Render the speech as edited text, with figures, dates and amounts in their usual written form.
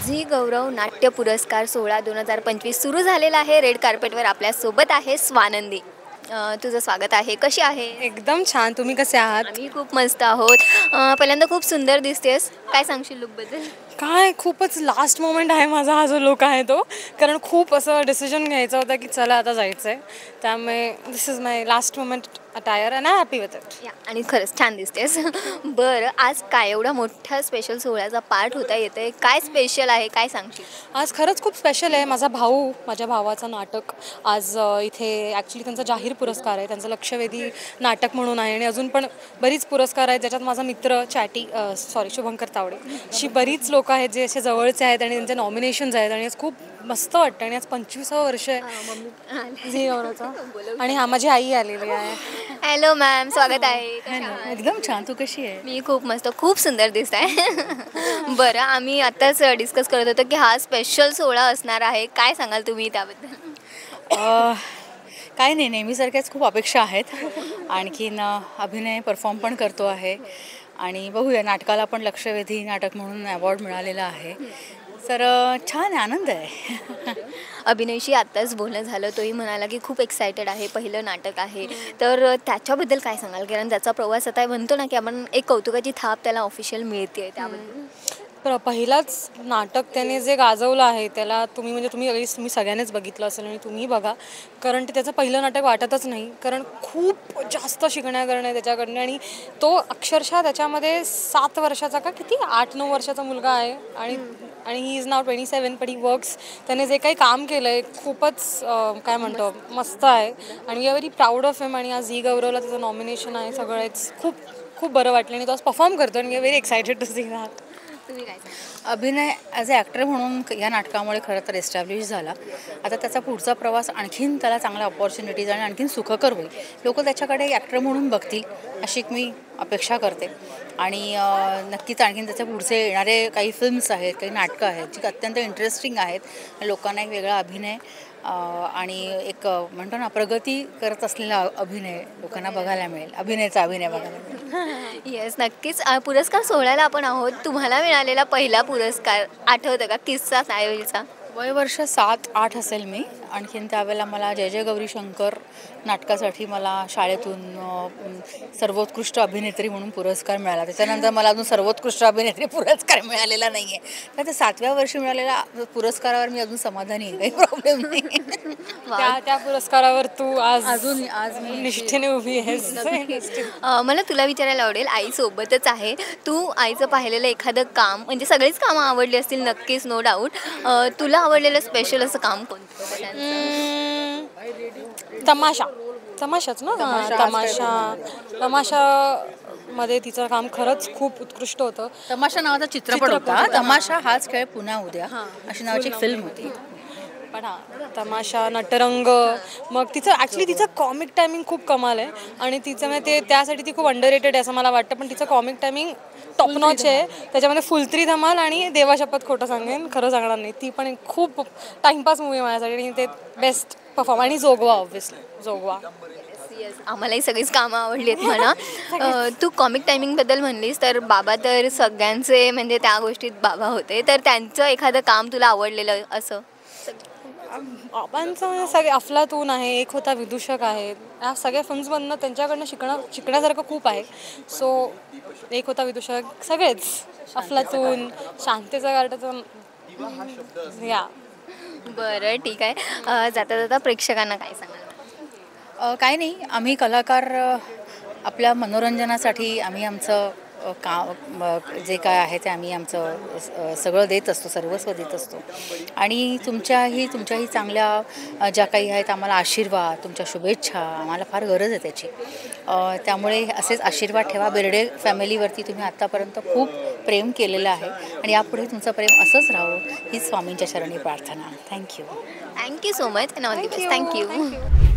Zee गौरव नाट्य पुरस्कार सोहळा 2025 सुरू झालेला आहे. रेड कार्पेटवर आपल्यासोबत आहे स्वानंदी. तुझं स्वागत आहे. कशी आहे? एकदम छान. तुम्ही कसे आहात? आम्ही खूप मस्त आहोत. पहिल्यांदा खूप सुंदर दिसतेस. काय सांगशील लुकबद्दल? काय खूपच लास्ट मोमेंट आहे माझा हा जो लुक आहे तो, कारण खूप असं डिसिजन घ्यायचा होता की चला आता जायचं आहे. त्यामुळे this is my last moment attire and I happy with it. या आणि खरंच छान दिसतेस. बरं, आज काय एवढा मोठा स्पेशल सोहळ्याचा पार्ट होता येतोय, काय स्पेशल आहे, काय सांगशील? आज खरंच खूप स्पेशल आहे. माझ्या भावाचं नाटक आज इथे ॲक्च्युली त्यांचा जाहीर पुरस्कार आहे. त्यांचं लक्षवेधी नाटक म्हणून आहे आणि अजून पण बरीच पुरस्कार आहेत, ज्याच्यात माझा मित्र शुभंकर तावडे अशी बरीच लोक आहेत जे असे जवळचे आहेत आणि त्यांचे नॉमिनेशन्स आहेत. आणि आज खूप मस्त वाटतं. आणि आज 25वं वर्ष आहे झी गौरवचं. आणि माझी आई आलेली आहे. हॅलो मॅम, स्वागत आहे. एकदम छान. तू कशी आहे? मी खूप मस्त, खूप सुंदर दिसत आहे. बरं, आम्ही आत्ताच डिस्कस करत होतो की हा स्पेशल सोहळा असणार आहे. काय सांगाल तुम्ही त्याबद्दल? काय नाही, नेहमीसारख्याच खूप अपेक्षा आहेत. आणखीन अभिनय परफॉर्म पण करतो आहे आणि बघूया, नाटकाला पण लक्षवेधी नाटक म्हणून अवॉर्ड मिळालेला आहे. तर छान आहे, आनंद आहे. अभिनयशी आत्ताच बोलणं झालं, तोही म्हणाला की खूप एक्सायटेड आहे, पहिलं नाटक आहे. तर त्याच्याबद्दल काय सांगाल? कारण त्याचा प्रवास आता म्हणतो ना की आपण एक कौतुकाची थाप त्याला ऑफिशियल मिळते त्याबद्दल. तर पहिलाच नाटक त्याने जे गाजवलं आहे त्याला तुम्ही सगळ्यांनीच बघितलं असेल आणि तुम्ही बघा, कारण ते त्याचं पहिलं नाटक वाटतच नाही. कारण खूप जास्त शिकण्याकरणं आहे त्याच्याकडनं. आणि तो अक्षरशः त्याच्यामध्ये 7 वर्षाचा का किती 8-9 वर्षाचा मुलगा आहे. आणि ही इज नाव 27, पण ही वर्क्स. त्याने जे काही काम केलं आहे खूपच काय म्हणतो मस्त आहे. आणि we are very proud of him. आणि आज झी गौरवला त्याचं नॉमिनेशन आहे. सगळंच खूप खूप बरं वाटलं आणि तो आज परफॉर्म करतो. आणि we are very excited to see that. तुम्ही काय सांगा? अभिनय ॲज अ ॲक्टर म्हणून या नाटकामुळे खरं तर एस्टॅब्लिश झाला. आता त्याचा पुढचा प्रवास आणखीन त्याला चांगल्या ऑपॉर्च्युनिटीज आणि आणखीन सुखकर होईल. लोक त्याच्याकडे ॲक्टर म्हणून बघतील अशी मी अपेक्षा करते. आणि नक्कीच आणखीन त्याच्या पुढचे येणारे काही फिल्म्स आहेत, काही नाटकं आहेत जी अत्यंत इंटरेस्टिंग आहेत. लोकांना एक वेगळा अभिनय आणि एक म्हणतो ना प्रगती करत असलेला अभिनय लोकांना बघायला मिळेल. अभिनय बघायला मिळेल. येस, नक्कीच. पुरस्कार सोहळ्याला आपण आहोत. तुम्हाला मिळालेला पहिला पुरस्कार आठवतं का? किस्सा त्यावेळीचा? वयवर्ष 7-8 असेल मी. आणखीन त्यावेळेला मला जय जय गौरी शंकर नाटकासाठी मला शाळेतून सर्वोत्कृष्ट अभिनेत्री म्हणून पुरस्कार मिळाला. त्याच्यानंतर मला अजून सर्वोत्कृष्ट अभिनेत्री पुरस्कार मिळालेला नाही आहे. तर त्या 7व्या वर्षी मिळालेल्या पुरस्कारावर मी अजून समाधानी आहे, काही प्रॉब्लेम नाही. त्या पुरस्कारावर तू आज मी निष्ठेने उभी आहेस. मला तुला विचारायला आवडेल, आईसोबतच आहे तू. आईचं पाहिलेलं एखादं काम, म्हणजे सगळीच कामं आवडली असतील नक्कीच, नो डाऊट. तुला आवडलेलं स्पेशल असं काम कोणतं? तमाशाच ना. तमाशा मध्ये तिचं काम खरंच खूप उत्कृष्ट होतं. तमाशा नावाचा चित्रपट होता. तमाशा हाच खेळ पुन्हा उद्या अशी नावाची एक फिल्म होती. पण तमाशा, नटरंग. मग तिचं कॉमिक टायमिंग खूप कमाल आहे. आणि तिचं ते त्यासाठी ती खूप अंडररेटेड आहे असं मला वाटतं. पण तिचं कॉमिक टायमिंग टॉप नॉच आहे. त्याच्यामध्ये फुलत्री धमाल आणि देवा शपथ खोटं सांगेन, खरं सांगणार नाही, ती पण एक खूप टाइमपास मूवी माझ्यासाठी. आणि ते बेस्ट परफॉर्म. आणि जोगवा, ऑब्व्हियसली जोगवा. आम्हालाही सगळीच कामं आवडली आहेत म्हणा. तू कॉमिक टायमिंगबद्दल म्हणलीस तर बाबा तर सगळ्यांचे म्हणजे त्या गोष्टीत बाबा होते. तर त्यांचं एखादं काम तुला आवडलेलं असं? बाबांचं म्हणजे सगळे अफलातून आहे, एक होता विदूषक आहे. या सगळ्या फिल्म्समधनं त्यांच्याकडनं शिकण्यासारखं खूप आहे. सो एक होता विदूषक, सगळेच अफलातून, शांतीचा गार्डचं. या बरं, ठीक आहे. जाता जाता प्रेक्षकांना काय सांगाल? काही नाही, आम्ही कलाकार आपल्या मनोरंजनासाठी आम्ही आमचं जे काय आहे ते आम्ही आमचं सगळं देत असतो, सर्वस्व देत असतो. आणि तुमच्याही चांगल्या ज्या काही आहेत आम्हाला आशीर्वाद, तुमच्या शुभेच्छा आम्हाला फार गरज आहे त्याची. त्यामुळे असेच आशीर्वाद ठेवा. बेर्डे फॅमिलीवरती तुम्ही आत्तापर्यंत खूप प्रेम केलेलं आहे आणि यापुढे तुमचं प्रेम असंच राहावं हीच स्वामींच्या चरणी प्रार्थना. Thank you so much and all the best. Thank you.